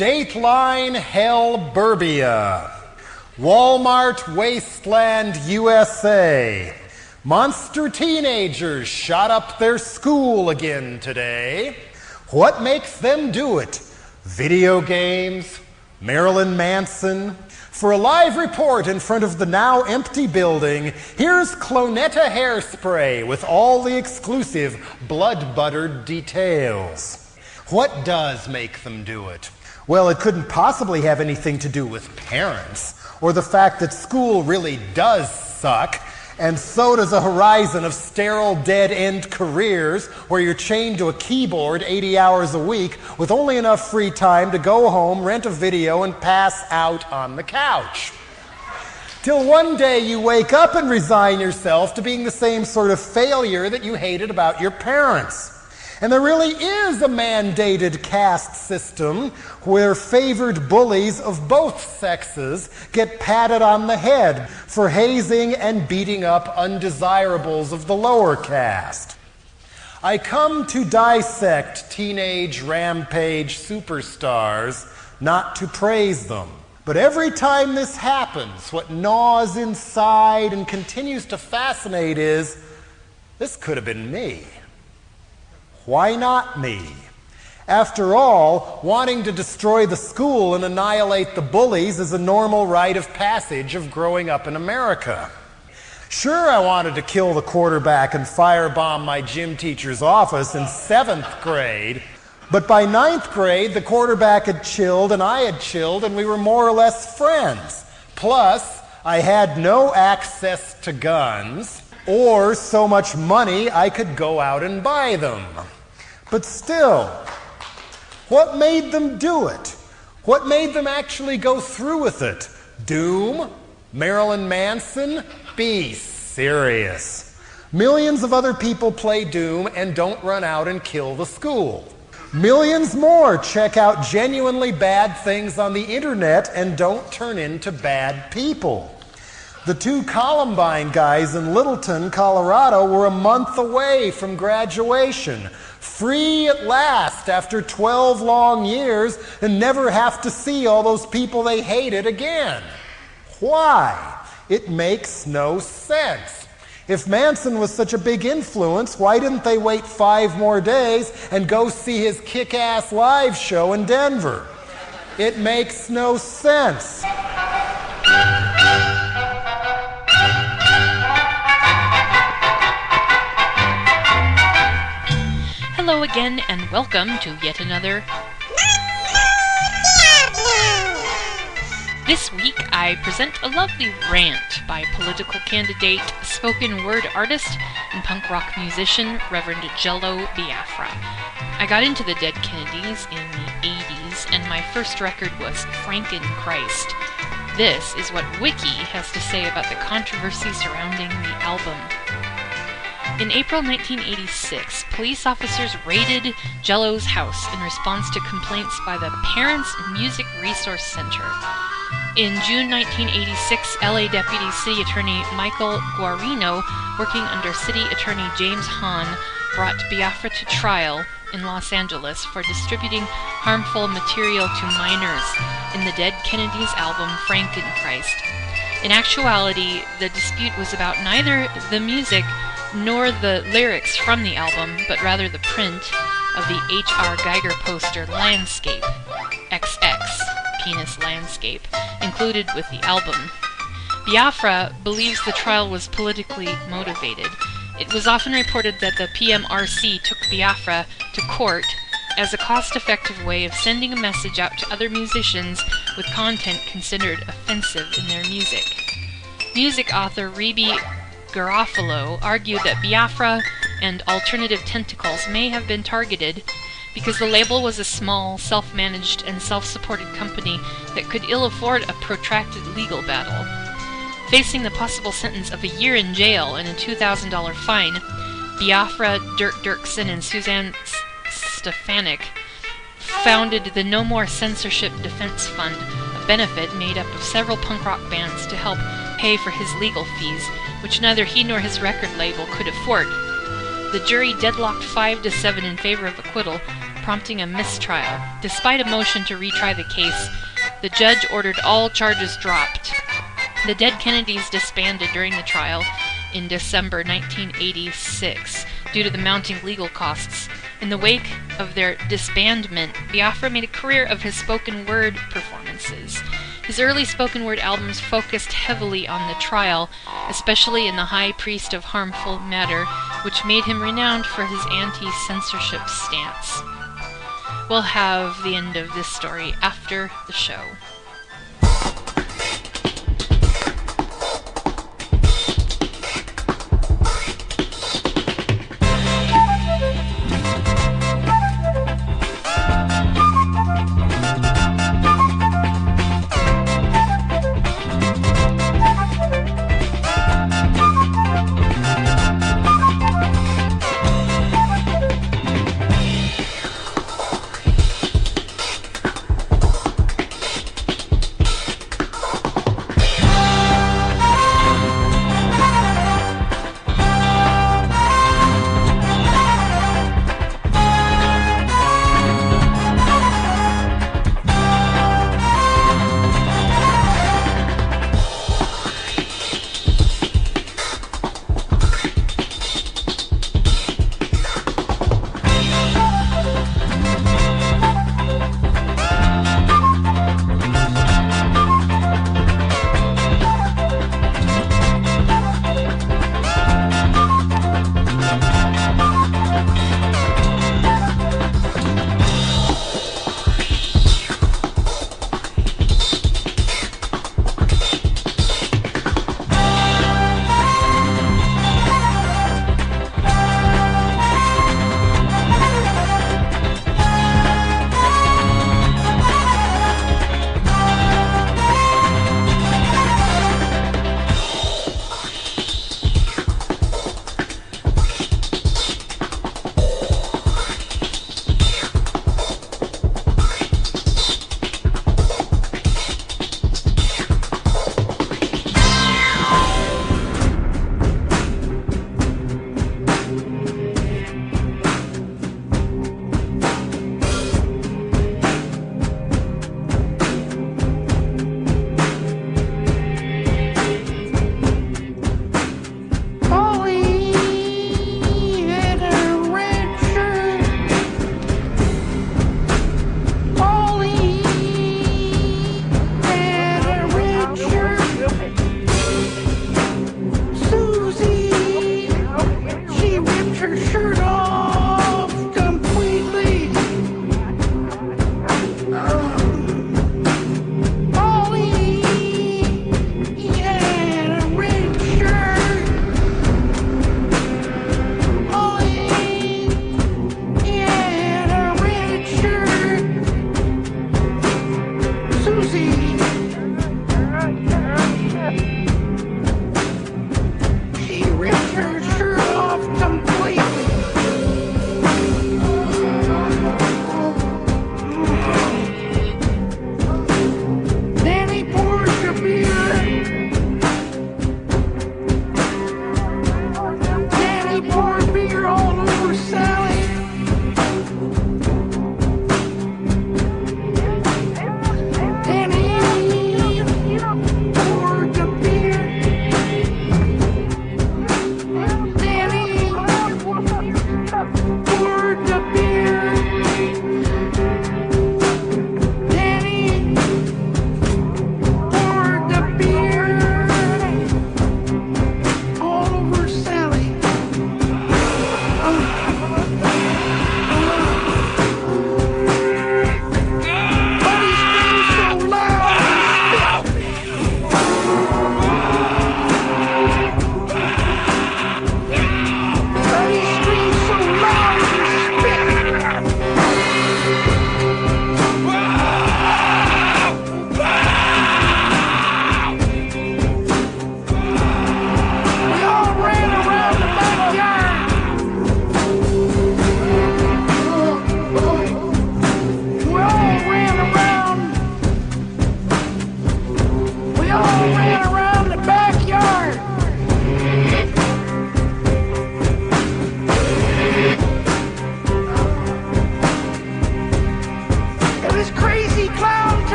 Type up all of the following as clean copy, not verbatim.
Dateline Hellburbia, Walmart Wasteland, USA. Monster teenagers shot up their school again today. What makes them do it? Video games? Marilyn Manson? For a live report in front of the now empty building, here's Clonetta Hairspray with all the exclusive blood-buttered details. What does make them do it? Well, it couldn't possibly have anything to do with parents, or the fact that school really does suck, and so does a horizon of sterile dead-end careers where you're chained to a keyboard 80 hours a week with only enough free time to go home, rent a video, and pass out on the couch. Till one day you wake up and resign yourself to being the same sort of failure that you hated about your parents. And there really is a mandated caste system where favored bullies of both sexes get patted on the head for hazing and beating up undesirables of the lower caste. I come to dissect teenage rampage superstars, not to praise them. But every time this happens, what gnaws inside and continues to fascinate is, this could have been me. Why not me? After all, wanting to destroy the school and annihilate the bullies is a normal rite of passage of growing up in America. Sure, I wanted to kill the quarterback and firebomb my gym teacher's office in 7th grade, but by 9th grade, the quarterback had chilled and I had chilled and we were more or less friends. Plus, I had no access to guns or so much money I could go out and buy them. But still, what made them do it? What made them actually go through with it? Doom? Marilyn Manson? Be serious. Millions of other people play Doom and don't run out and kill the school. Millions more check out genuinely bad things on the internet and don't turn into bad people. The 2 Columbine guys in Littleton, Colorado were a month away from graduation, free at last after 12 long years, and never have to see all those people they hated again. Why? It makes no sense. If Manson was such a big influence, why didn't they wait 5 more days and go see his kick-ass live show in Denver? It makes no sense. Hello again, and welcome to yet another This week I present a lovely rant by political candidate, spoken word artist, and punk rock musician Reverend Jello Biafra. I got into the Dead Kennedys in the 80s, and my first record was Frankenchrist. This is what Wiki has to say about the controversy surrounding the album. In April 1986, police officers raided Jello's house in response to complaints by the Parents Music Resource Center. In June 1986, LA Deputy City Attorney Michael Guarino, working under City Attorney James Hahn, brought Biafra to trial in Los Angeles for distributing harmful material to minors in the Dead Kennedys album Frankenchrist. In actuality, the dispute was about neither the music nor the lyrics from the album, but rather the print of the H.R. Geiger poster Landscape, XX, penis landscape, included with the album. Biafra believes the trial was politically motivated. It was often reported that the PMRC took Biafra to court as a cost-effective way of sending a message out to other musicians with content considered offensive in their music. Music author Rebe Garofalo argued that Biafra and Alternative Tentacles may have been targeted because the label was a small, self-managed, and self-supported company that could ill afford a protracted legal battle. Facing the possible sentence of a year in jail and a $2,000 fine, Biafra, Dirk Dirksen, and Suzanne Stefanik founded the No More Censorship Defense Fund, a benefit made up of several punk rock bands to help pay for his legal fees, which neither he nor his record label could afford. The jury deadlocked 5-7 in favor of acquittal, prompting a mistrial. Despite a motion to retry the case, the judge ordered all charges dropped. The Dead Kennedys disbanded during the trial in December 1986 due to the mounting legal costs. In the wake of their disbandment, Biafra made a career of his spoken word performances. His early spoken word albums focused heavily on the trial, especially in The High Priest of Harmful Matter, which made him renowned for his anti-censorship stance. We'll have the end of this story after the show.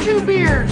2 beers.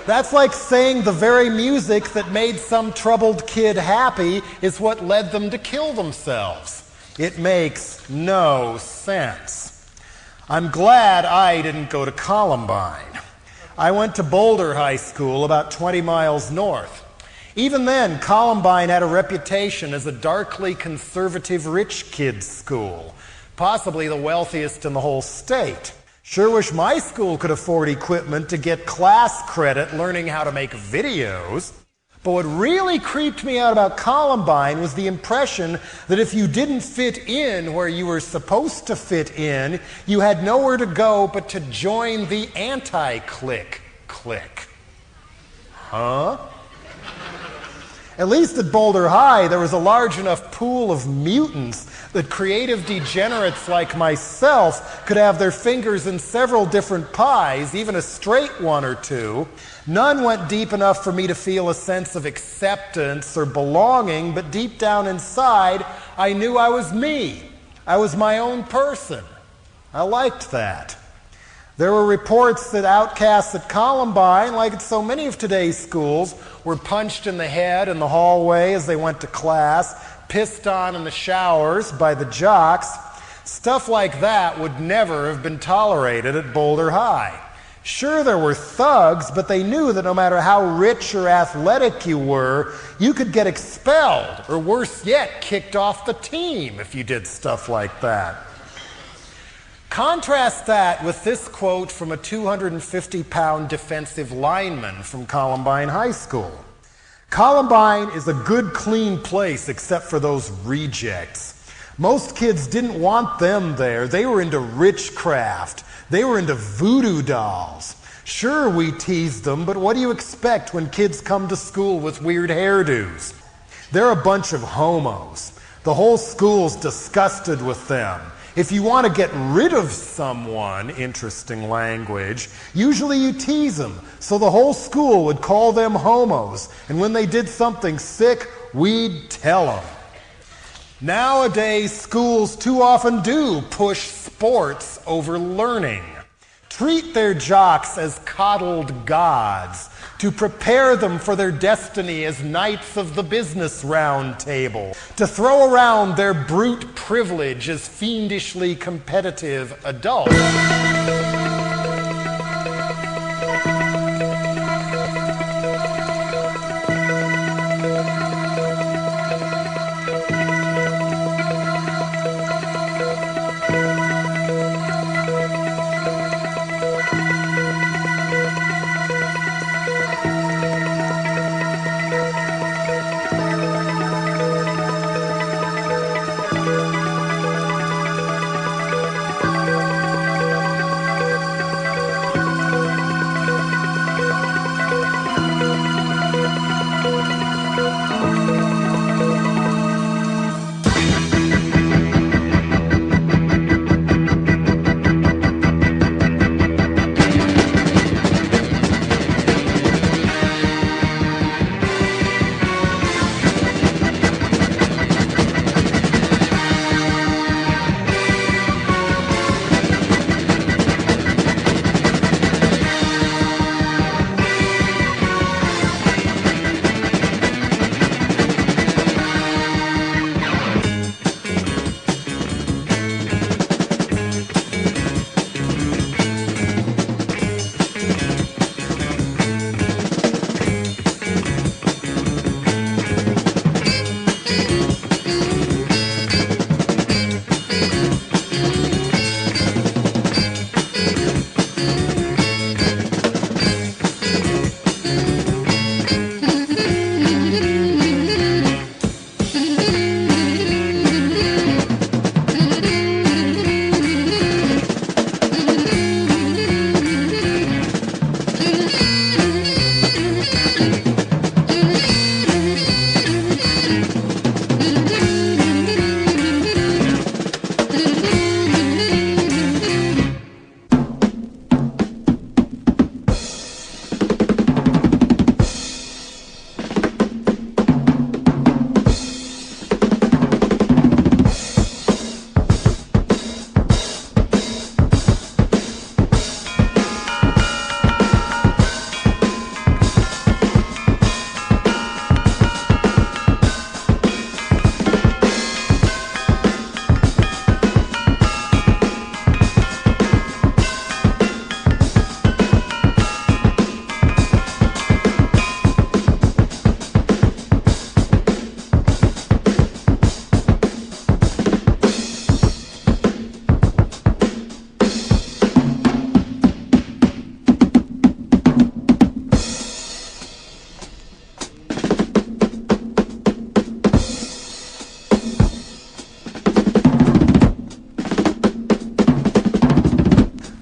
That's like saying the very music that made some troubled kid happy is what led them to kill themselves. It makes no sense. I'm glad I didn't go to Columbine. I went to Boulder High School, about 20 miles north. Even then, Columbine had a reputation as a darkly conservative rich kids' school, possibly the wealthiest in the whole state. Sure wish my school could afford equipment to get class credit learning how to make videos. But what really creeped me out about Columbine was the impression that if you didn't fit in where you were supposed to fit in, you had nowhere to go but to join the anti-clique clique. Huh? At least at Boulder High, there was a large enough pool of mutants that creative degenerates like myself could have their fingers in several different pies, even a straight one or two. None went deep enough for me to feel a sense of acceptance or belonging, but deep down inside, I knew I was me. I was my own person. I liked that. There were reports that outcasts at Columbine, like at so many of today's schools, were punched in the head in the hallway as they went to class, pissed on in the showers by the jocks. Stuff like that would never have been tolerated at Boulder High. Sure, there were thugs, but they knew that no matter how rich or athletic you were, you could get expelled, or worse yet, kicked off the team if you did stuff like that. Contrast that with this quote from a 250-pound defensive lineman from Columbine High School. Columbine is a good, clean place except for those rejects. Most kids didn't want them there. They were into witchcraft. They were into voodoo dolls. Sure, we teased them, but what do you expect when kids come to school with weird hairdos? They're a bunch of homos. The whole school's disgusted with them. If you want to get rid of someone, interesting language, usually you tease them, so the whole school would call them homos, and when they did something sick, we'd tell them. Nowadays, schools too often do push sports over learning. Treat their jocks as coddled gods to prepare them for their destiny as knights of the business round table, to throw around their brute privilege as fiendishly competitive adults.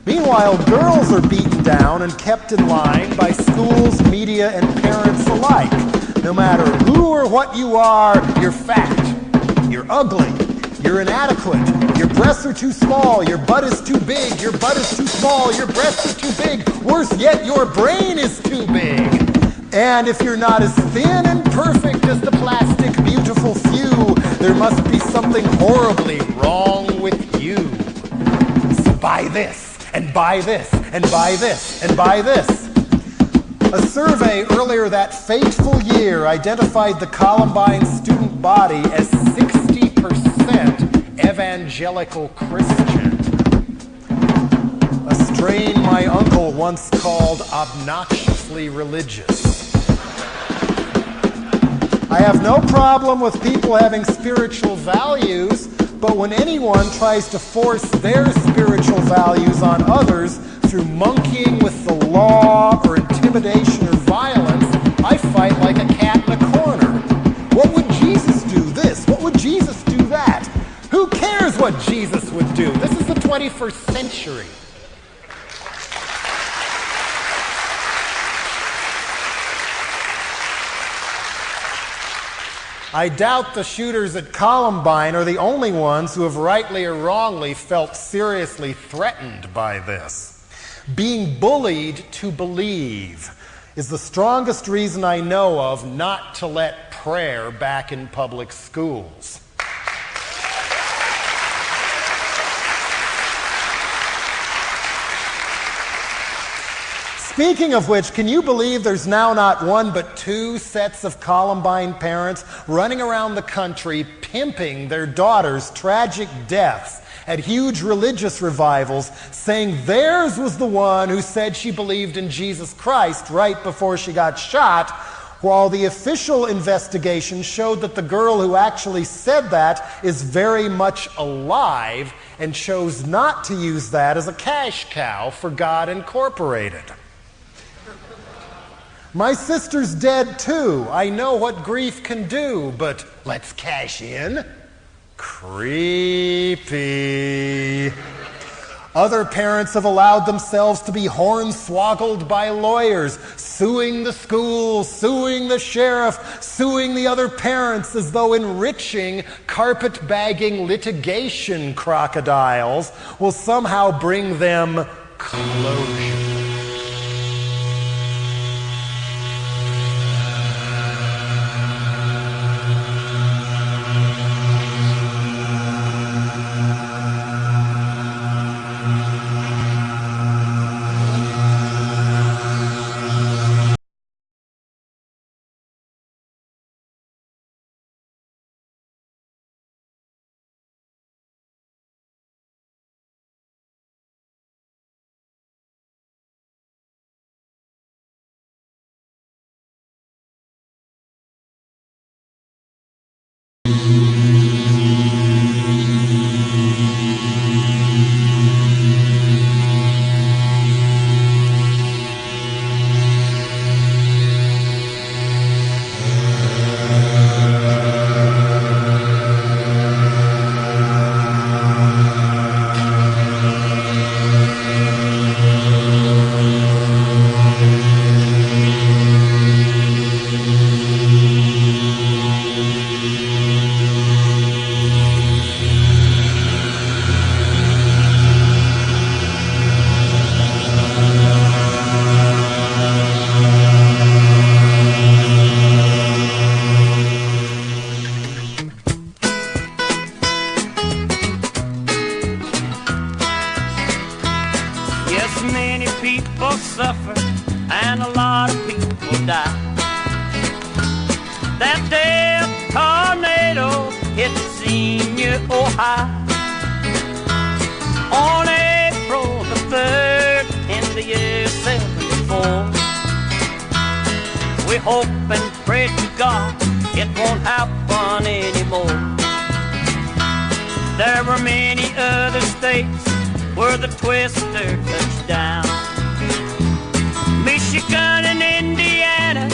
Meanwhile, girls are beaten down and kept in line by schools, media, and parents alike. No matter who or what you are, you're fat, you're ugly, you're inadequate, your breasts are too small, your butt is too big, your butt is too small, your breasts are too big, worse yet, your brain is too big. And if you're not as thin and perfect as the plastic beautiful few, there must be something horribly wrong with you. So buy this, and buy this, and buy this, and buy this. A survey earlier that fateful year identified the Columbine student body as 60% evangelical Christian. A strain my uncle once called obnoxiously religious. I have no problem with people having spiritual values, but when anyone tries to force their spiritual values on others through monkeying with the law or intimidation or violence, I fight like a cat in a corner. What would Jesus do this? What would Jesus do that? Who cares what Jesus would do? This is the 21st century. I doubt the shooters at Columbine are the only ones who have rightly or wrongly felt seriously threatened by this. Being bullied to believe is the strongest reason I know of not to let prayer back in public schools. Speaking of which, can you believe there's now not one but two sets of Columbine parents running around the country pimping their daughters' tragic deaths at huge religious revivals, saying theirs was the one who said she believed in Jesus Christ right before she got shot, while the official investigation showed that the girl who actually said that is very much alive and chose not to use that as a cash cow for God Incorporated. My sister's dead too. I know what grief can do, but let's cash in. Creepy. Other parents have allowed themselves to be hornswoggled by lawyers, suing the school, suing the sheriff, suing the other parents as though enriching, carpet-bagging litigation crocodiles will somehow bring them closure. On April the 3rd in the year 74. We hope and pray to God it won't happen anymore. There were many other states where the twister touched down. Michigan and Indiana,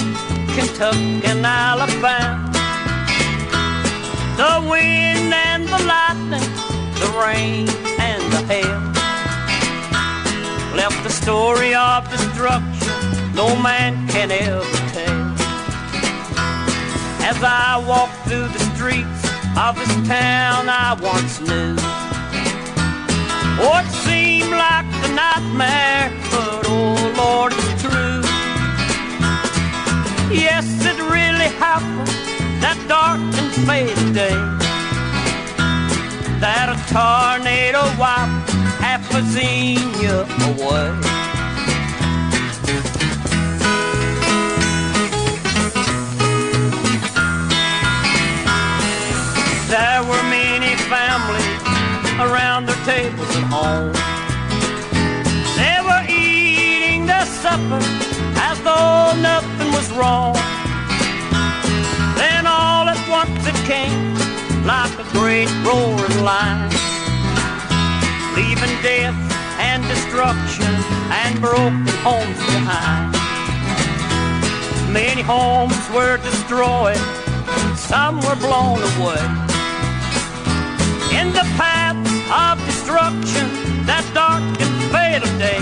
Kentucky and Alabama. The wind and the lightning, the rain and the hail left a story of destruction no man can ever tell. As I walk through the streets of this town I once knew, oh, it seemed like a nightmare, but oh Lord, it's true. Yes, it really happened that dark and fatal day, that a tornado wiped half of Xenia away. There were many families around their tables at home. They were eating their supper as though nothing was wrong. Then all at once it came like a great roaring lion, leaving death and destruction and broken homes behind. Many homes were destroyed, some were blown away. In the path of destruction, that dark and fatal day,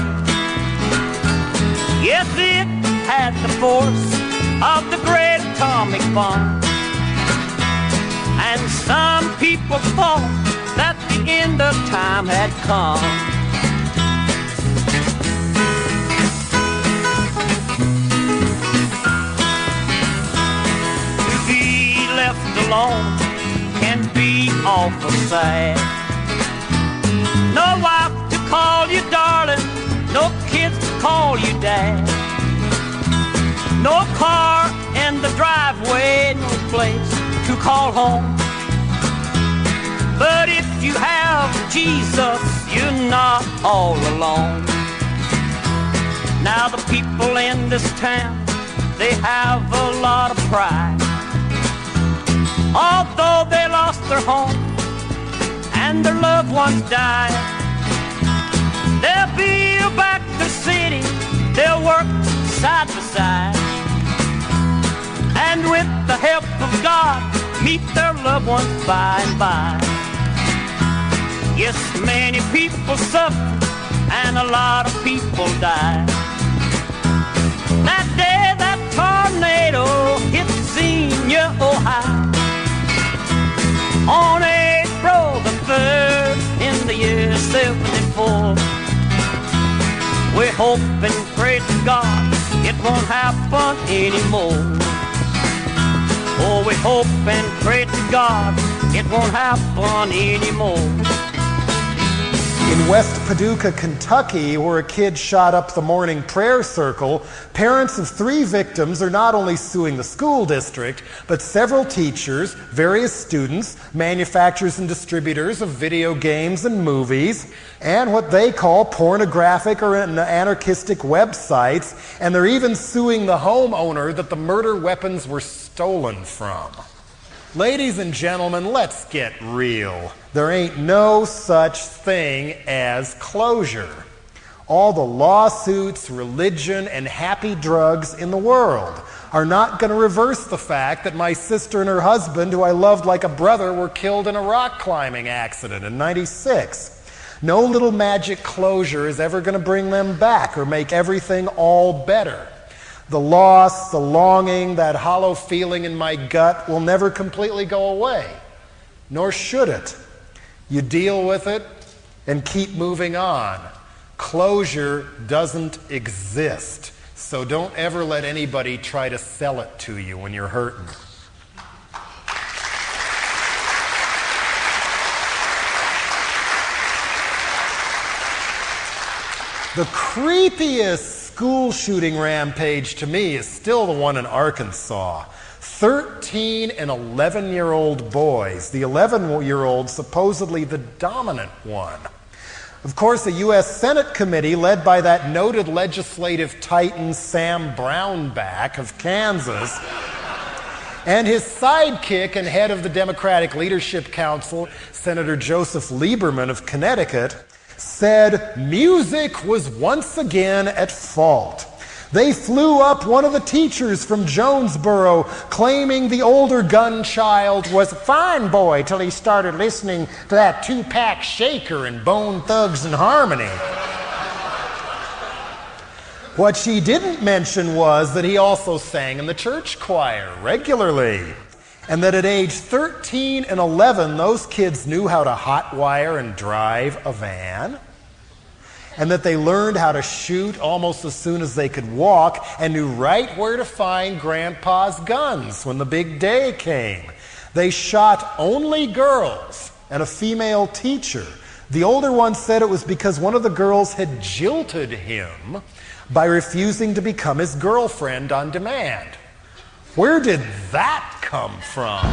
yes, it had the force of the great atomic bomb. And some people thought that the end of time had come. To be left alone can be awful sad. No wife to call you darling, no kids to call you dad. No car in the driveway, no place to call home. But if you have Jesus, you're not all alone. Now the people in this town, they have a lot of pride. Although they lost their home and their loved ones died, they'll build back their city, they'll work side by side, and with the help of God, meet their loved ones by and by. Yes, many people suffer and a lot of people die. That day that tornado hit Xenia, Ohio, on April the 3rd in the year 74. We hope and pray to God it won't happen anymore. Oh, we hope and pray to God it won't happen anymore. In West Paducah, Kentucky, where a kid shot up the morning prayer circle, parents of 3 victims are not only suing the school district, but several teachers, various students, manufacturers and distributors of video games and movies, and what they call pornographic or anarchistic websites, and they're even suing the homeowner that the murder weapons were stolen from. Ladies and gentlemen, let's get real. There ain't no such thing as closure. All the lawsuits, religion, and happy drugs in the world are not going to reverse the fact that my sister and her husband, who I loved like a brother, were killed in a rock climbing accident in '96. No little magic closure is ever going to bring them back or make everything all better. The loss, the longing, that hollow feeling in my gut will never completely go away, nor should it. You deal with it and keep moving on. Closure doesn't exist, so don't ever let anybody try to sell it to you when you're hurting. The creepiest school shooting rampage to me is still the one in Arkansas. 13 and 11-year-old boys. The 11-year-old supposedly the dominant one. Of course, a U.S. Senate committee led by that noted legislative titan Sam Brownback of Kansas and his sidekick and head of the Democratic Leadership Council, Senator Joseph Lieberman of Connecticut, said music was once again at fault. They flew up one of the teachers from Jonesboro, claiming the older gun child was a fine boy till he started listening to that Tupac Shaker and Bone Thugs and Harmony. What she didn't mention was that he also sang in the church choir regularly, and that at age 13 and 11, those kids knew how to hotwire and drive a van, and that they learned how to shoot almost as soon as they could walk and knew right where to find Grandpa's guns when the big day came. They shot only girls and a female teacher. The older one said it was because one of the girls had jilted him by refusing to become his girlfriend on demand. Where did that come from?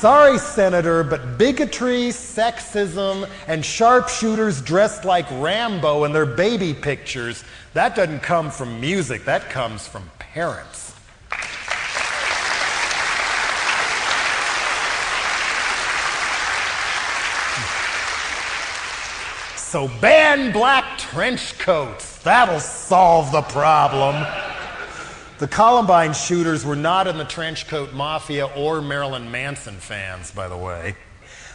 sorry, Senator, but bigotry, sexism, and sharpshooters dressed like Rambo in their baby pictures, that doesn't come from music, that comes from parents. So ban black trench coats. That'll solve the problem. The Columbine shooters were not in the trench coat mafia or Marilyn Manson fans, by the way.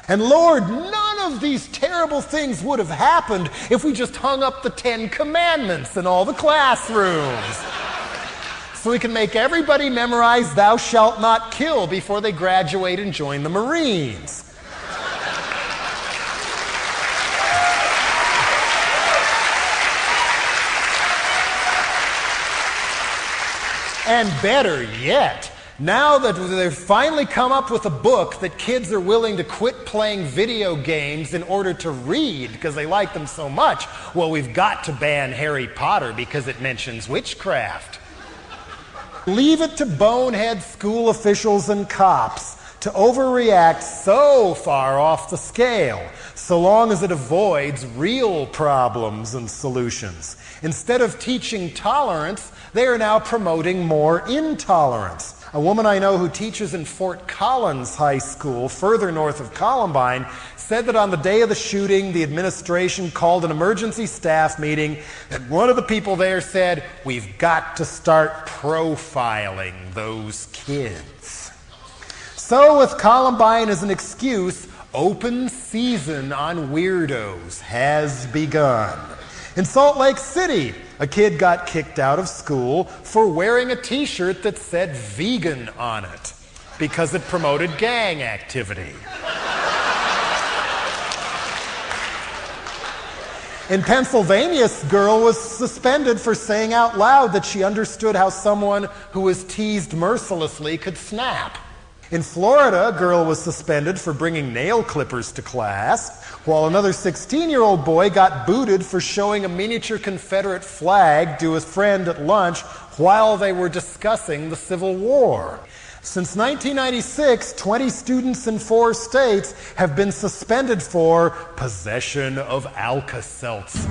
And Lord, none of these terrible things would have happened if we just hung up the 10 Commandments in all the classrooms. So we can make everybody memorize thou shalt not kill before they graduate and join the Marines. And better yet, now that they've finally come up with a book that kids are willing to quit playing video games in order to read because they like them so much, well, we've got to ban Harry Potter because it mentions witchcraft. Leave it to bonehead school officials and cops to overreact so far off the scale, so long as it avoids real problems and solutions. Instead of teaching tolerance, they are now promoting more intolerance. A woman I know who teaches in Fort Collins High School, further north of Columbine, said that on the day of the shooting, the administration called an emergency staff meeting, and one of the people there said, "We've got to start profiling those kids." So with Columbine as an excuse, open season on weirdos has begun. In Salt Lake City, a kid got kicked out of school for wearing a t-shirt that said vegan on it because it promoted gang activity. In Pennsylvania, a girl was suspended for saying out loud that she understood how someone who was teased mercilessly could snap. In Florida, a girl was suspended for bringing nail clippers to class, while another 16-year-old boy got booted for showing a miniature Confederate flag to his friend at lunch while they were discussing the Civil War. Since 1996, 20 students in 4 states have been suspended for possession of Alka-Seltzer.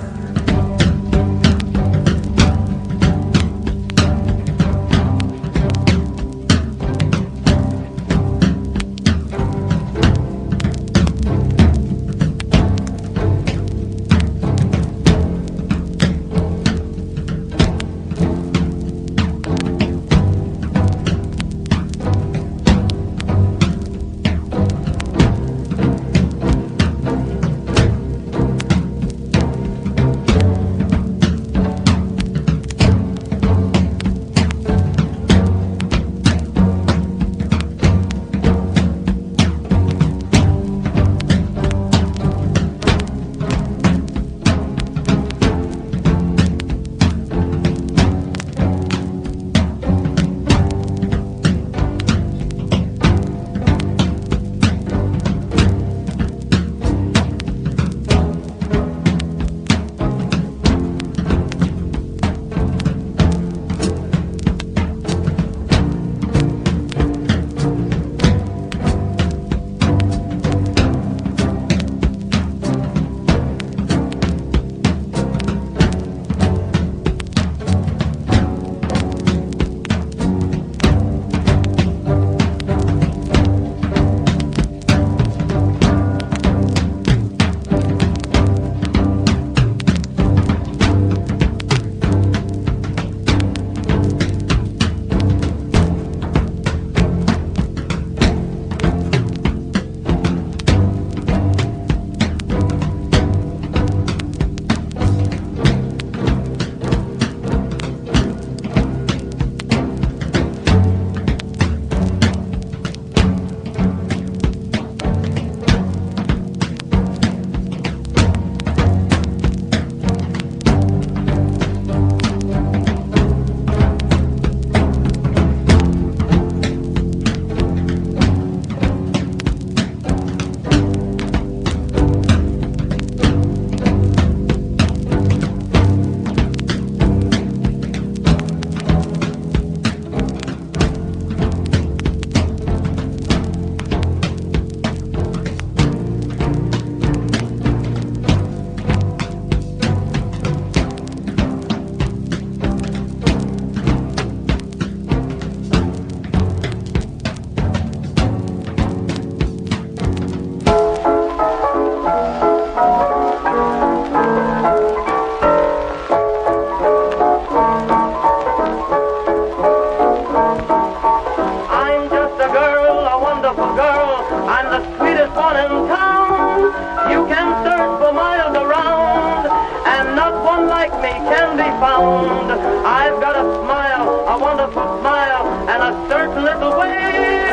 found. I've got a smile, a wonderful smile, and a certain little way.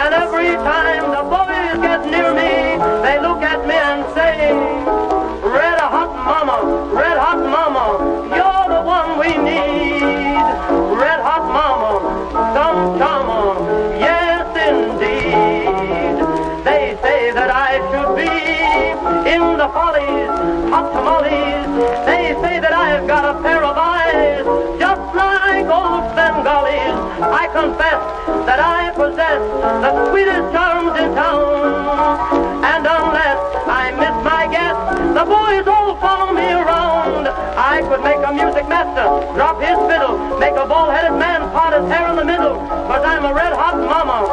And every time the boys get near me, they look at me and say, red hot mama, you're the one we need. Red hot mama, some charmer, yes indeed. They say that I should be in the follies, hot tamales. They say that I've got a pair of eyes, just like old Bengali's. I confess that I possess the sweetest charms in town. And unless I miss my guess, the boys all follow me around. I could make a music master drop his fiddle, make a bald-headed man part his hair in the middle. But I'm a red hot mama,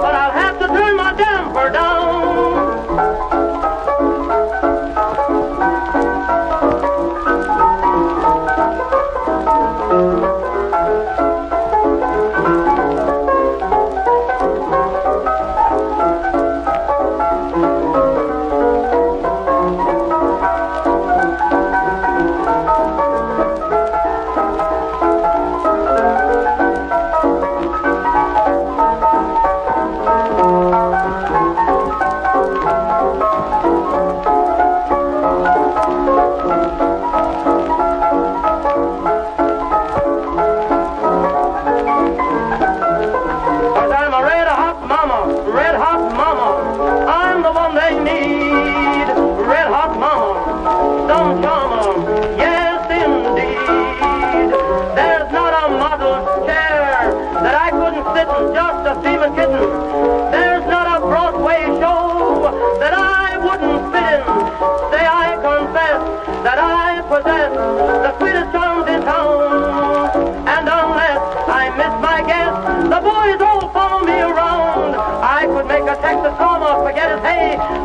but I'll have to turn my damper down.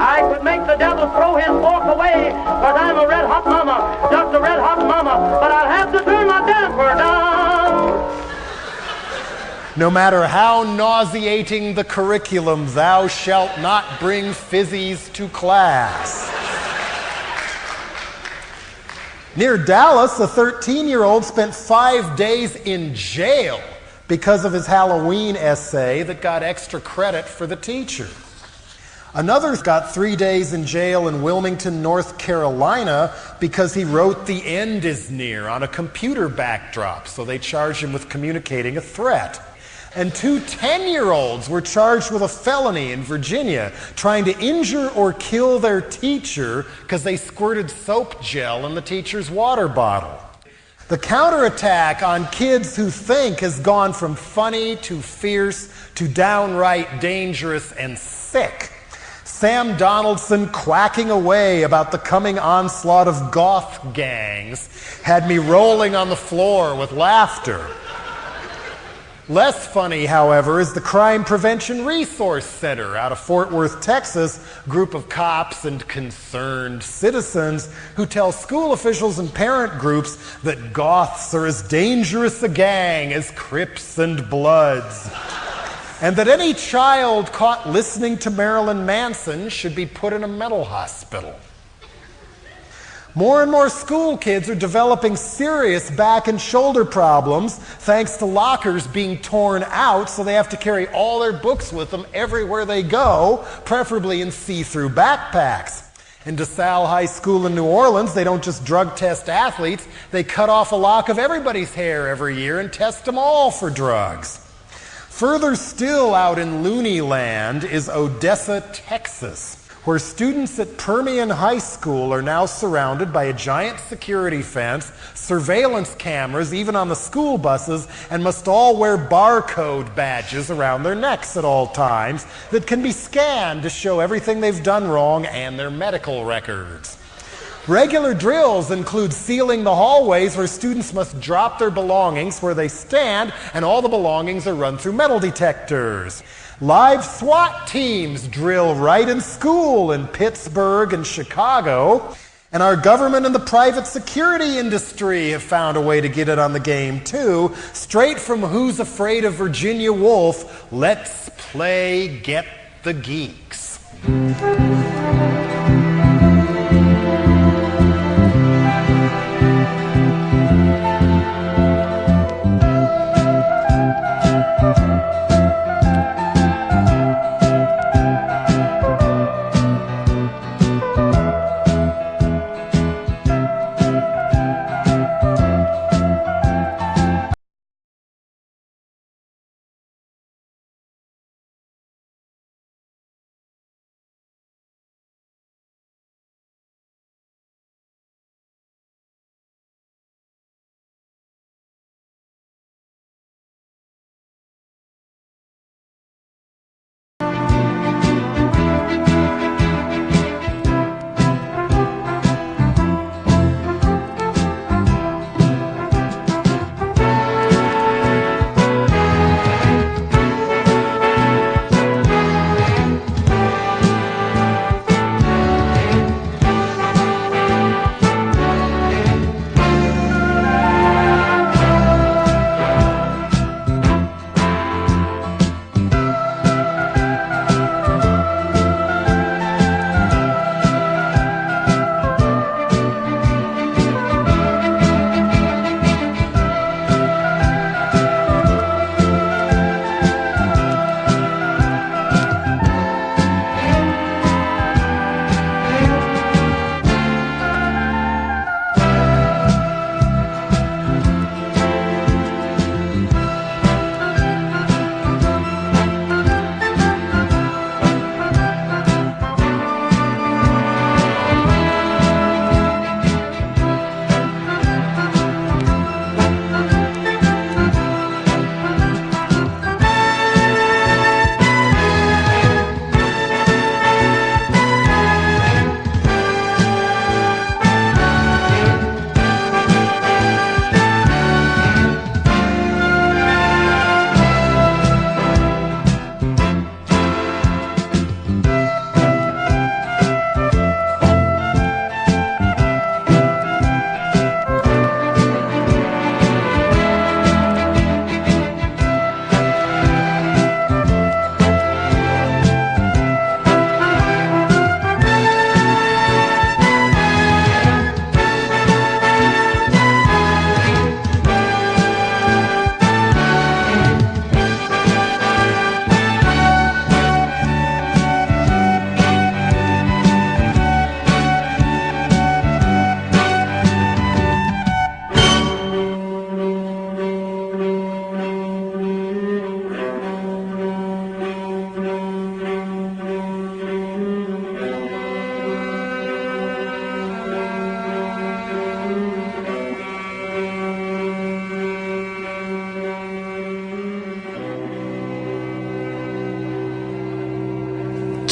I could make the devil throw his fork away, 'cause I'm a red hot mama, just a red hot mama, but I'll have to turn my damper down. No matter how nauseating the curriculum, thou shalt not bring fizzies to class. Near Dallas, a 13-year-old spent 5 days in jail because of his Halloween essay that got extra credit for the teacher. Another got 3 days in jail in Wilmington, North Carolina, because he wrote "The end is near" on a computer backdrop, so they charged him with communicating a threat. And 2 10-year-olds were charged with a felony in Virginia, trying to injure or kill their teacher because they squirted soap gel in the teacher's water bottle. The counterattack on kids who think has gone from funny to fierce to downright dangerous and sick. Sam Donaldson quacking away about the coming onslaught of goth gangs had me rolling on the floor with laughter. Less funny, however, is the Crime Prevention Resource Center out of Fort Worth, Texas, group of cops and concerned citizens who tell school officials and parent groups that goths are as dangerous a gang as Crips and Bloods, and that any child caught listening to Marilyn Manson should be put in a mental hospital. More and more school kids are developing serious back and shoulder problems thanks to lockers being torn out, so they have to carry all their books with them everywhere they go, preferably in see-through backpacks. In DeSalle High School in New Orleans, they don't just drug test athletes, they cut off a lock of everybody's hair every year and test them all for drugs. Further still out in Looney Land is Odessa, Texas, where students at Permian High School are now surrounded by a giant security fence, surveillance cameras even on the school buses, and must all wear barcode badges around their necks at all times that can be scanned to show everything they've done wrong and their medical records. Regular drills include sealing the hallways where students must drop their belongings where they stand, and all the belongings are run through metal detectors. Live SWAT teams drill right in school in Pittsburgh and Chicago. And our government and the private security industry have found a way to get it on the game too. Straight from Who's Afraid of Virginia Woolf, let's play Get the Geeks.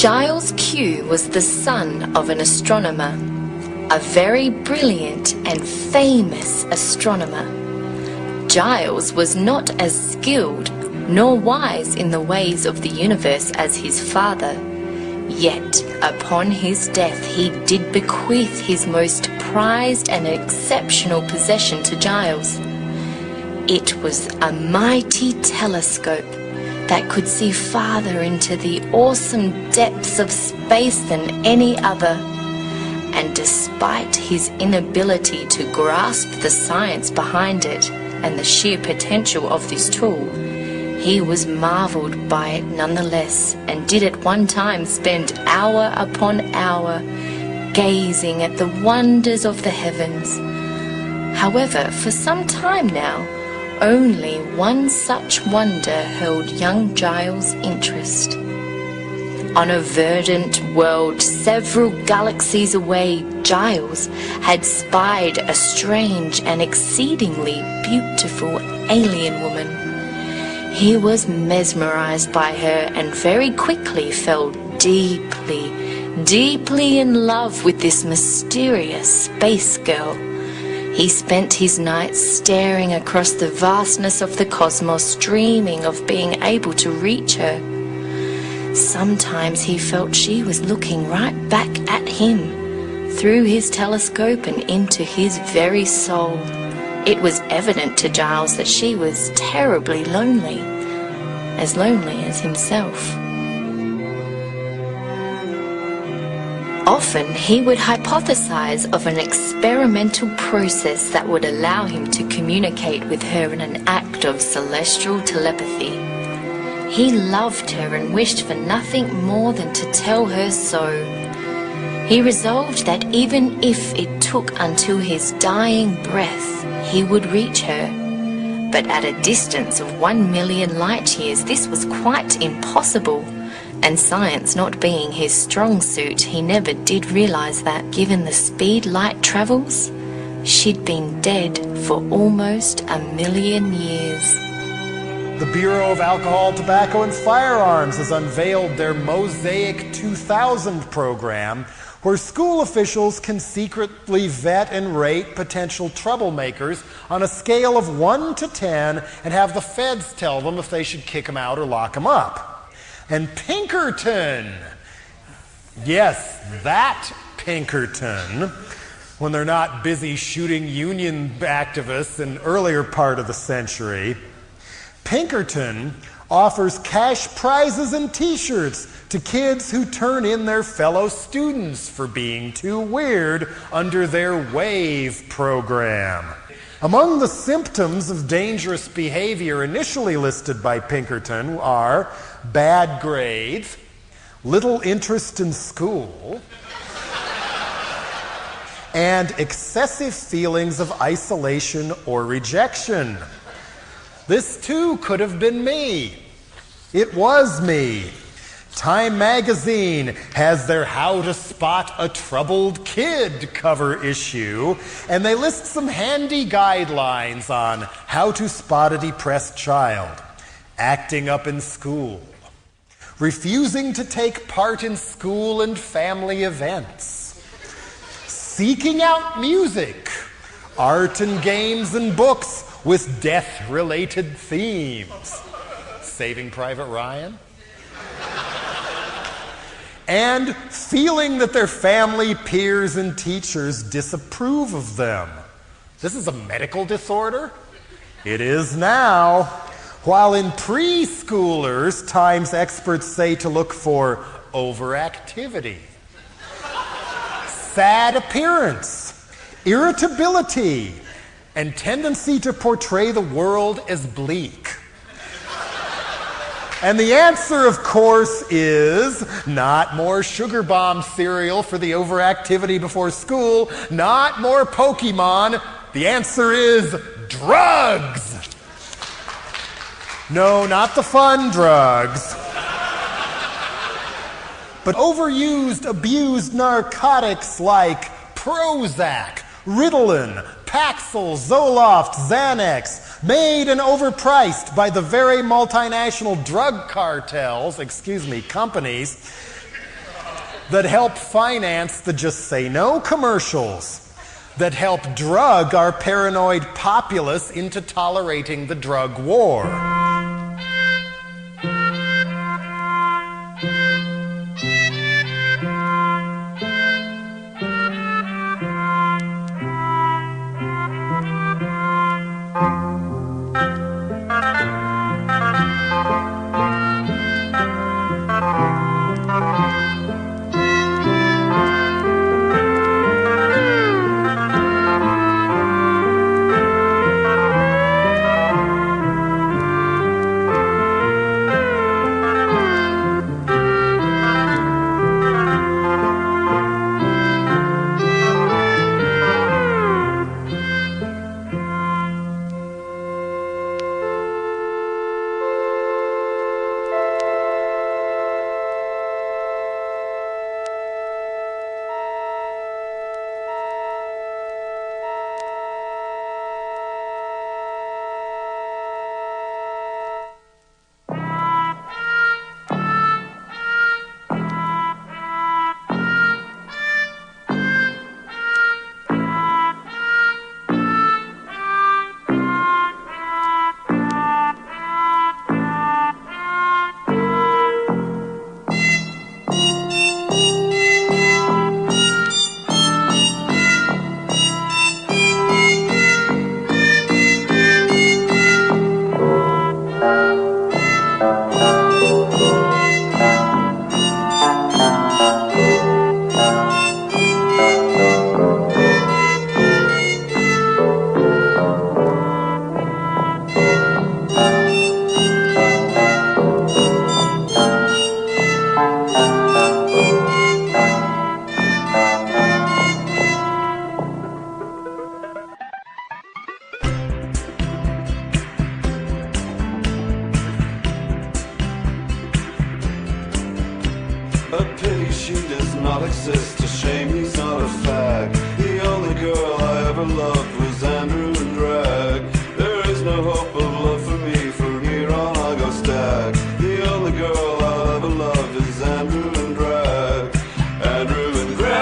Giles Q was the son of an astronomer, a very brilliant and famous astronomer. Giles was not as skilled nor wise in the ways of the universe as his father, yet upon his death he did bequeath his most prized and exceptional possession to Giles. It was a mighty telescope that could see farther into the awesome depths of space than any other. And despite his inability to grasp the science behind it and the sheer potential of this tool, he was marveled by it nonetheless, and did at one time spend hour upon hour gazing at the wonders of the heavens. However, for some time now, only one such wonder held young Giles' interest. On a verdant world several galaxies away, Giles had spied a strange and exceedingly beautiful alien woman. He was mesmerized by her and very quickly fell deeply, deeply in love with this mysterious space girl. He spent his nights staring across the vastness of the cosmos, dreaming of being able to reach her. Sometimes he felt she was looking right back at him, through his telescope and into his very soul. It was evident to Giles that she was terribly lonely as himself. Often he would hypothesize of an experimental process that would allow him to communicate with her in an act of celestial telepathy. He loved her and wished for nothing more than to tell her so. He resolved that even if it took until his dying breath, he would reach her. But at a distance of 1 million light years, this was quite impossible. And science not being his strong suit, he never did realize that, given the speed light travels, she'd been dead for almost 1 million years. The Bureau of Alcohol, Tobacco, and Firearms has unveiled their Mosaic 2000 program, where school officials can secretly vet and rate potential troublemakers on a scale of 1 to 10 and have the feds tell them if they should kick them out or lock them up. And Pinkerton, yes, that Pinkerton, when they're not busy shooting union activists in the earlier part of the century, Pinkerton offers cash prizes and t-shirts to kids who turn in their fellow students for being too weird under their WAVE program. Among the symptoms of dangerous behavior initially listed by Pinkerton are bad grades, little interest in school, and excessive feelings of isolation or rejection. This too could have been me. It was me. Time magazine has their How to Spot a Troubled Kid cover issue, and they list some handy guidelines on how to spot a depressed child: acting up in school, refusing to take part in school and family events, seeking out music, art and games and books with death-related themes, Saving Private Ryan, and feeling that their family, peers, and teachers disapprove of them. This is a medical disorder? It is now. While in preschoolers, times experts say to look for overactivity, sad appearance, irritability, and tendency to portray the world as bleak. And the answer, of course, is not more sugar bomb cereal for the overactivity before school, not more Pokemon. The answer is drugs. No, not the fun drugs, but overused, abused narcotics like Prozac, Ritalin, Paxil, Zoloft, Xanax, made and overpriced by the very multinational drug cartels, companies, that help finance the Just Say No commercials, that help drug our paranoid populace into tolerating the drug war. A pity she does not exist, a shame he's not a fact. The only girl I ever loved was Andrew and Drag. There is no hope of love for me, from here on I go stag. The only girl I'll ever love is Andrew and Drag. Andrew and Drag.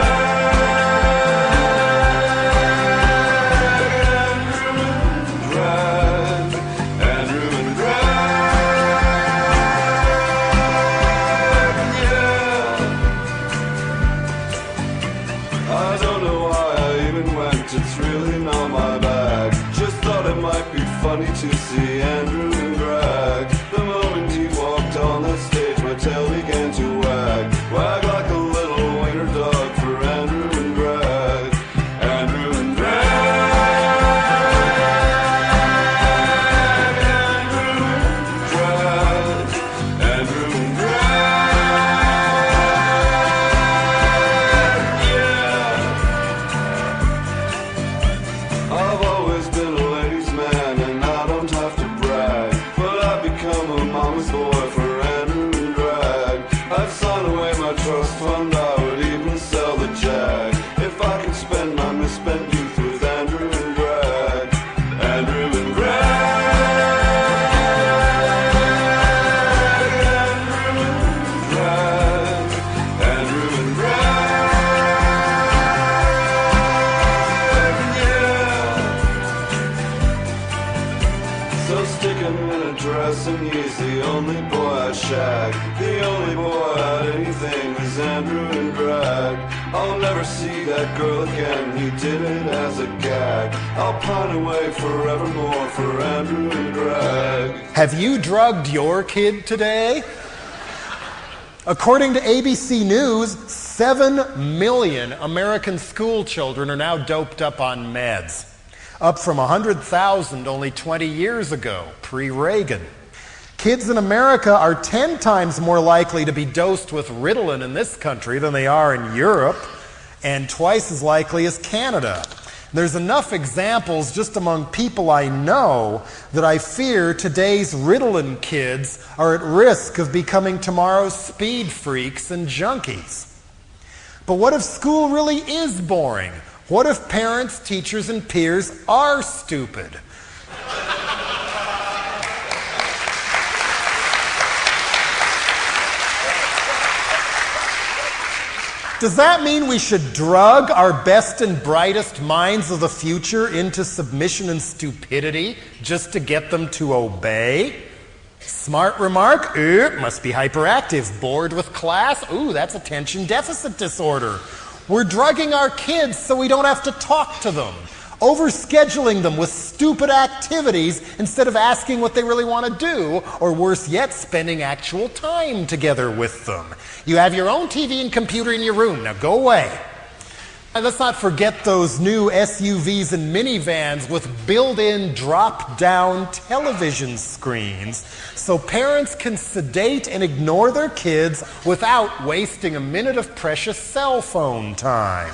Funny to see Andrew and Drag. The moment he walked on the stage, my tail began to wag. Wag like a little wiener dog for Andrew and Drag. Andrew and Drag. Andrew and Drag. Andrew and Drag. Yeah. I've always been a ladies' man, and I don't have to brag, but I've become a mama's boy for Andrew and Drag. I'd sign away my trust fund, I would even sell the Jag, if I could spend my misspent youth with Andrew and Drag. Andrew and Drag. Andrew and Drag. Andrew and Drag. Yeah. So stick him in a dress and he's the only boy I'd shag. The only boy I'd anything is Andrew and Drag. I'll never see that girl again, he did it as a gag. I'll pine away forevermore for Andrew and Drag. Have you drugged your kid today? According to ABC News, 7 million American school children are now doped up on meds, up from 100,000 only 20 years ago, pre-Reagan. Kids in America are 10 times more likely to be dosed with Ritalin in this country than they are in Europe, and twice as likely as Canada. There's enough examples just among people I know that I fear today's Ritalin kids are at risk of becoming tomorrow's speed freaks and junkies. But what if school really is boring? What if parents, teachers, and peers are stupid? Does that mean we should drug our best and brightest minds of the future into submission and stupidity just to get them to obey? Smart remark, must be hyperactive. Bored with class, that's attention deficit disorder. We're drugging our kids so we don't have to talk to them. Overscheduling them with stupid activities instead of asking what they really want to do, or worse yet, spending actual time together with them. You have your own TV and computer in your room. Now go away. And let's not forget those new SUVs and minivans with built-in drop-down television screens so parents can sedate and ignore their kids without wasting a minute of precious cell phone time.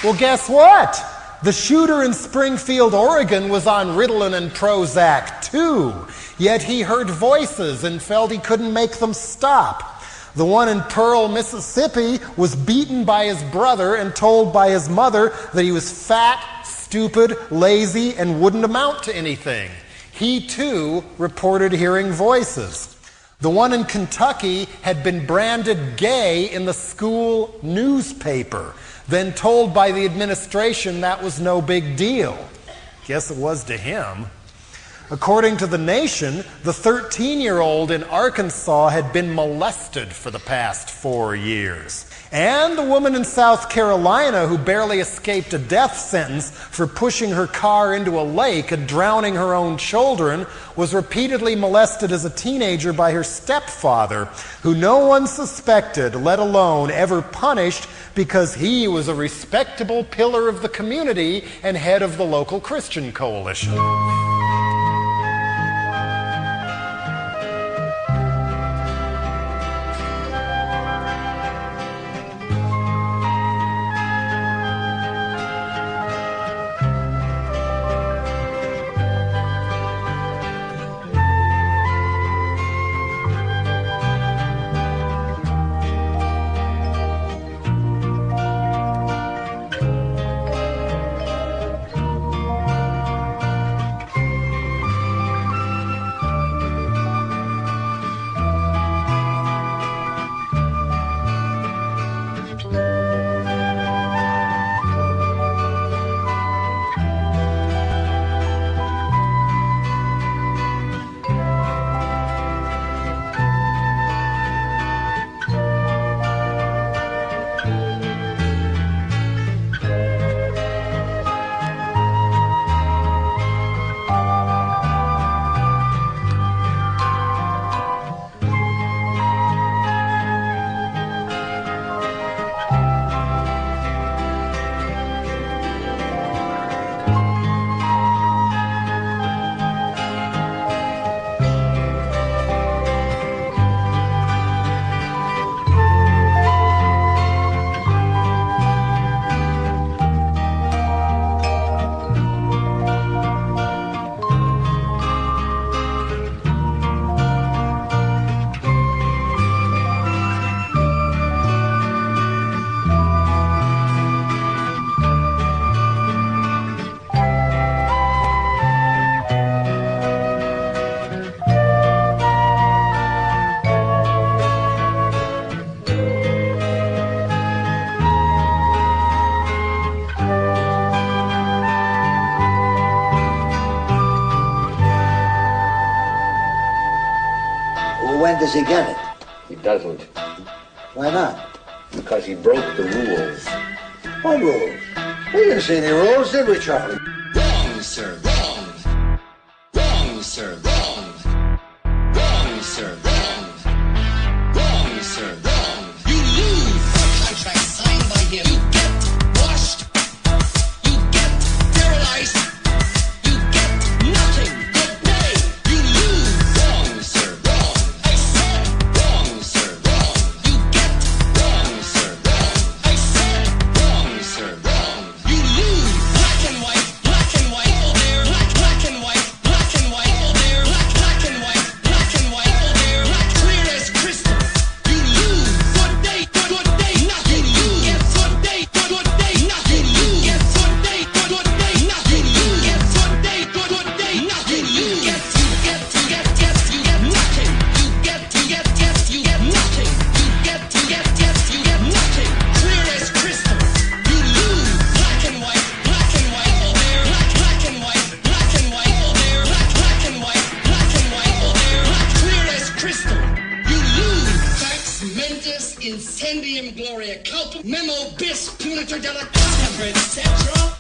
Well, guess what? The shooter in Springfield, Oregon was on Ritalin and Prozac too, yet he heard voices and felt he couldn't make them stop. The one in Pearl, Mississippi was beaten by his brother and told by his mother that he was fat, stupid, lazy, and wouldn't amount to anything. He too reported hearing voices. The one in Kentucky had been branded gay in the school newspaper, then told by the administration that was no big deal. Guess it was to him. According to The Nation, the 13-year-old in Arkansas had been molested for the past 4 years. And the woman in South Carolina who barely escaped a death sentence for pushing her car into a lake and drowning her own children was repeatedly molested as a teenager by her stepfather, who no one suspected, let alone ever punished, because he was a respectable pillar of the community and head of the local Christian coalition. When does he get it? He doesn't. Why not? Because he broke the rules. What rules? We didn't see any rules, did we, Charlie? Wrong, sir, wrong. Wrong, sir, wrong. Wrong, sir, wrong. Wrong, sir, wrong. You lose a contract signed by him. You get washed. You get sterilized. You get nothing but pay. You lose. Wrong, sir, wrong. I said wrong, sir, wrong. You get wrong, sir, wrong. I said wrong, sir, wrong. You lose. Black and white, all there. incendium gloria culpum, memo bis punitor delicata, etc.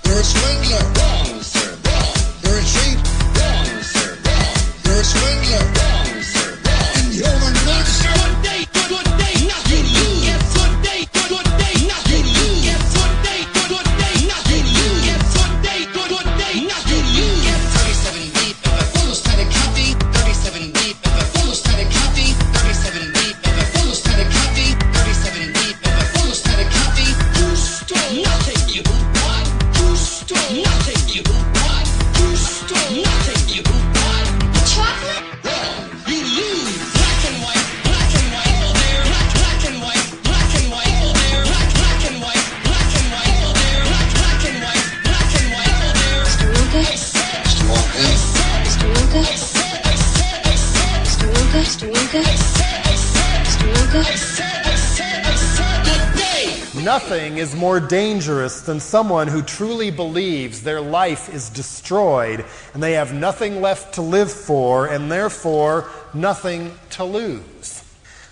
You're a swindler. Wrong, sir. Wrong. You're a cheat. Wrong, sir. Wrong. You're a swindler. Wrong, sir. Wrong. And you're a monster. Good day, not you lose. Get good day, not you lose. Get good day, not you lose. Get good day, not you lose. Get 37 deep of a full static copy. 37 deep of a full static copy. 37 deep of a full static copy. 37 deep of a full static copy. You stole nothing, you what? You stole nothing, you what? You stole nothing, you what? Chocolate? Wrong. You lose. Black and white all there. Black and white all there. Black and white all there. Black and white all there. Mr. Wonka? I said. Mr. Wonka? Mr. Wonka? I said. I said. I said. Mr. Wonka? Mr. Wonka? I said. I said. Mr. Wonka? I said. I said. I said. Good day. Nothing is more dangerous than someone who truly believes their life is destroyed and they have nothing left to live for and therefore nothing to lose.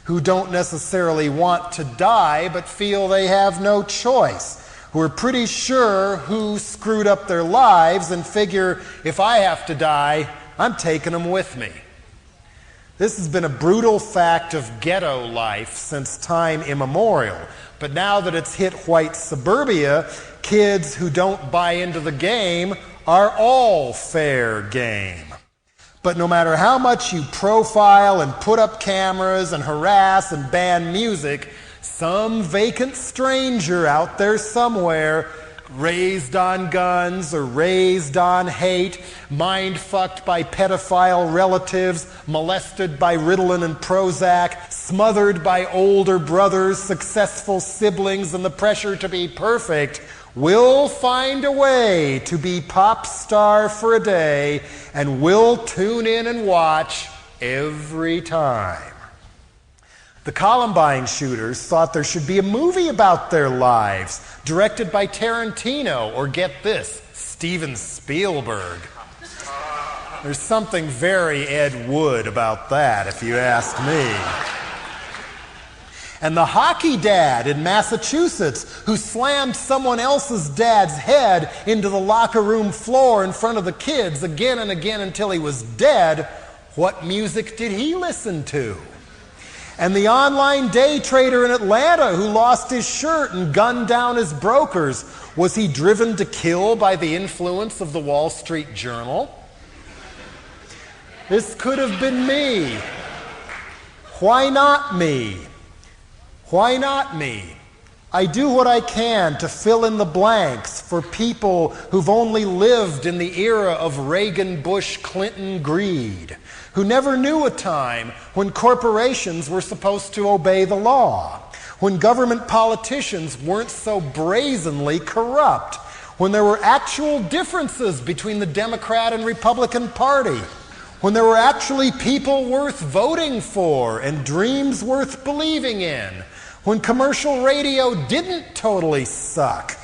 Who don't necessarily want to die but feel they have no choice. Who are pretty sure who screwed up their lives and figure if I have to die, I'm taking them with me. This has been a brutal fact of ghetto life since time immemorial. But now that it's hit white suburbia, kids who don't buy into the game are all fair game. But no matter how much you profile and put up cameras and harass and ban music, some vacant stranger out there somewhere, raised on guns or raised on hate, mind-fucked by pedophile relatives, molested by Ritalin and Prozac, smothered by older brothers, successful siblings, and the pressure to be perfect, will find a way to be pop star for a day and will tune in and watch every time. The Columbine shooters thought there should be a movie about their lives, directed by Tarantino, or get this, Steven Spielberg. There's something very Ed Wood about that, if you ask me. And the hockey dad in Massachusetts who slammed someone else's dad's head into the locker room floor in front of the kids again and again until he was dead, what music did he listen to? And the online day trader in Atlanta who lost his shirt and gunned down his brokers, was he driven to kill by the influence of the Wall Street Journal? This could have been me. Why not me? Why not me? I do what I can to fill in the blanks for people who've only lived in the era of Reagan, Bush, Clinton greed, who never knew a time when corporations were supposed to obey the law, when government politicians weren't so brazenly corrupt, when there were actual differences between the Democrat and Republican Party, when there were actually people worth voting for and dreams worth believing in, when commercial radio didn't totally suck.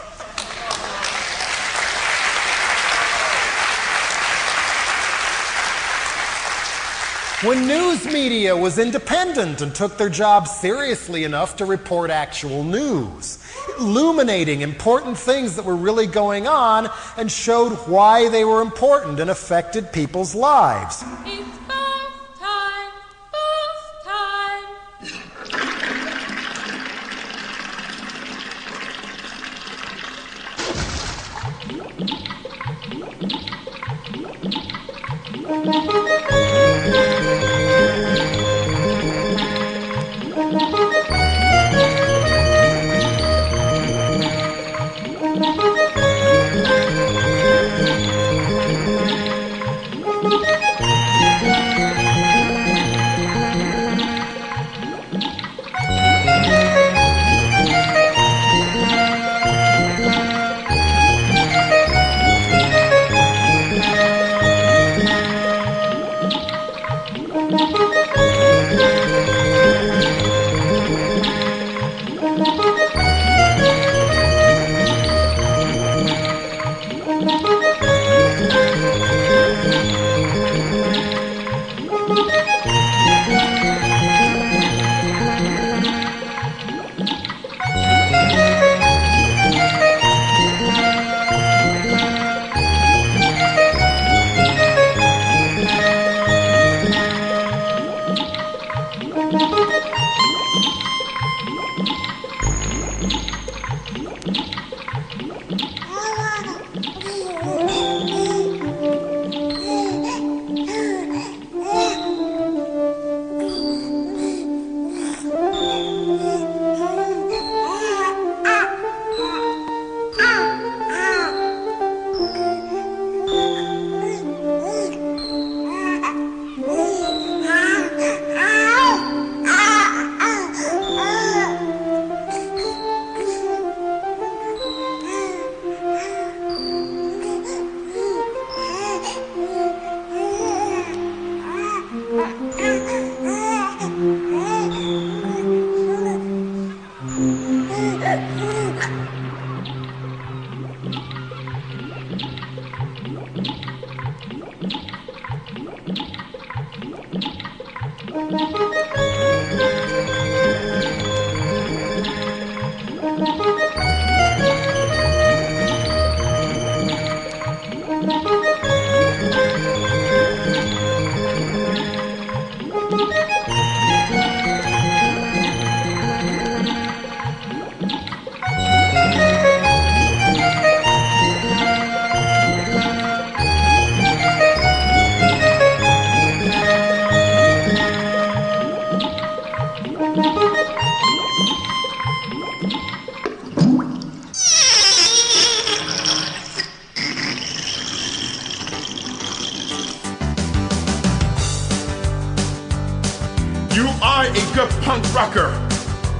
When news media was independent and took their job seriously enough to report actual news, illuminating important things that were really going on and showed why they were important and affected people's lives. It's bath time, bath time.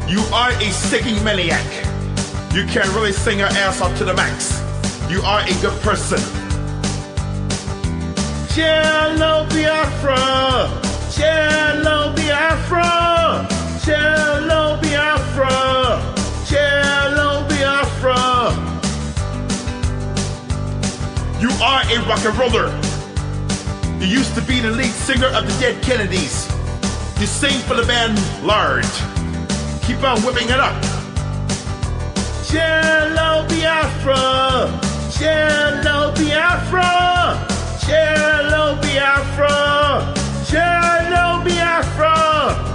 You are a singing maniac. You can really sing your ass off to the max. You are a good person. Jello Biafra, Jello Biafra, Jello Biafra, Jello Biafra. You are a rock and roller. You used to be the lead singer of the Dead Kennedys. You sing for the band Large. Keep on whipping it up. Jello Biafra, Jello Biafra, Jello Biafra, Jello Biafra.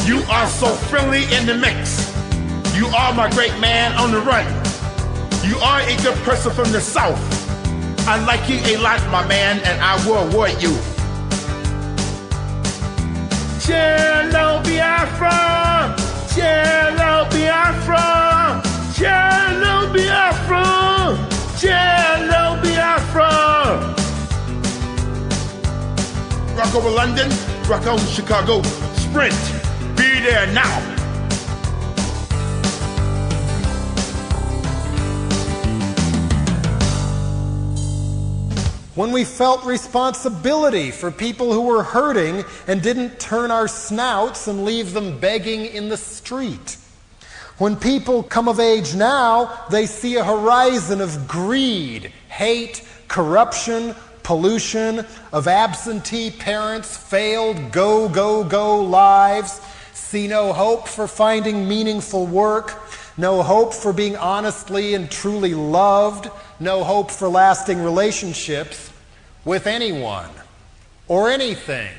You are so friendly in the mix. You are my great man on the run. You are a good person from the South. I like you a lot, my man, and I will avoid you. Jello Biafra, Jello Biafra, Jello Biafra, Jello Biafra. Rock over London, rock on Chicago, sprint. Be there now. When we felt responsibility for people who were hurting and didn't turn our snouts and leave them begging in the street. When people come of age now, they see a horizon of greed, hate, corruption, pollution, of absentee parents, failed go lives, see no hope for finding meaningful work, no hope for being honestly and truly loved, no hope for lasting relationships with anyone or anything.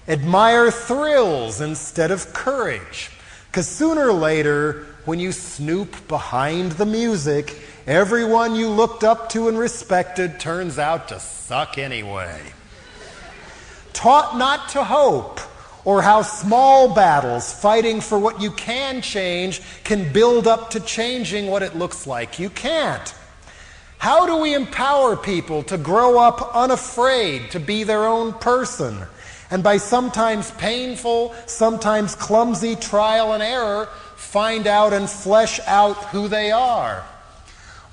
Admire thrills instead of courage, because sooner or later, when you snoop behind the music, everyone you looked up to and respected turns out to suck anyway. Taught not to hope, or how small battles fighting for what you can change can build up to changing what it looks like you can't. How do we empower people to grow up unafraid to be their own person? And by sometimes painful, sometimes clumsy trial and error, find out and flesh out who they are.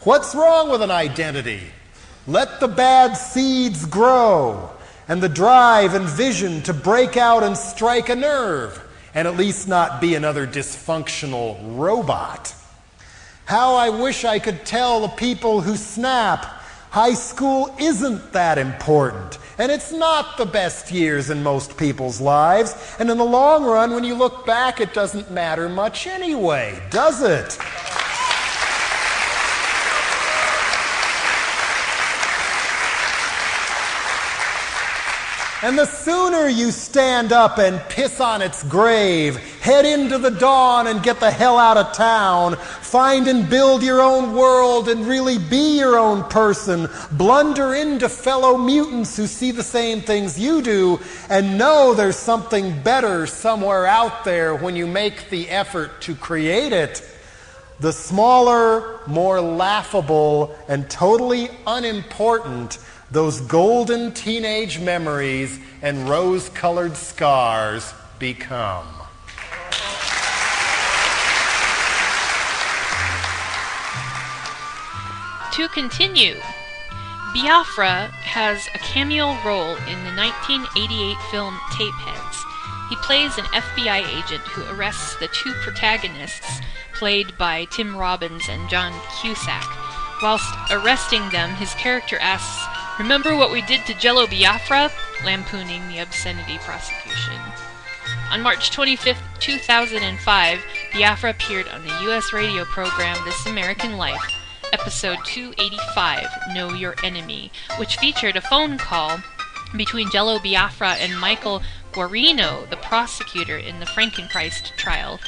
What's wrong with an identity? Let the bad seeds grow, and the drive and vision to break out and strike a nerve, and at least not be another dysfunctional robot. How I wish I could tell the people who snap, high school isn't that important, and it's not the best years in most people's lives, and in the long run, when you look back, it doesn't matter much anyway, does it? And the sooner you stand up and piss on its grave, head into the dawn and get the hell out of town, find and build your own world and really be your own person, blunder into fellow mutants who see the same things you do, and know there's something better somewhere out there when you make the effort to create it, the smaller, more laughable, and totally unimportant those golden teenage memories and rose-colored scars become. To continue, Biafra has a cameo role in the 1988 film Tapeheads. He plays an FBI agent who arrests the two protagonists, played by Tim Robbins and John Cusack. Whilst arresting them, his character asks, "Remember what we did to Jello Biafra?" lampooning the obscenity prosecution. On March 25th, 2005, Biafra appeared on the U.S. radio program This American Life, episode 285, Know Your Enemy, which featured a phone call between Jello Biafra and Michael Guarino, the prosecutor in the Frankenpreist trial.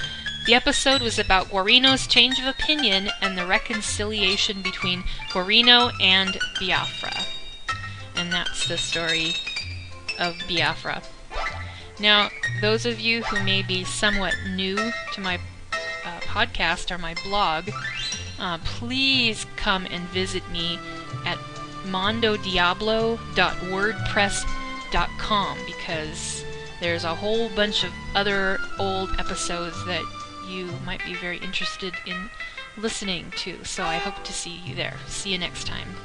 The episode was about Guarino's change of opinion and the reconciliation between Guarino and Biafra. And that's the story of Biafra. Now, those of you who may be somewhat new to my podcast or my blog, please come and visit me at mondodiablo.wordpress.com, because there's a whole bunch of other old episodes that you might be very interested in listening to. So I hope to see you there. See you next time.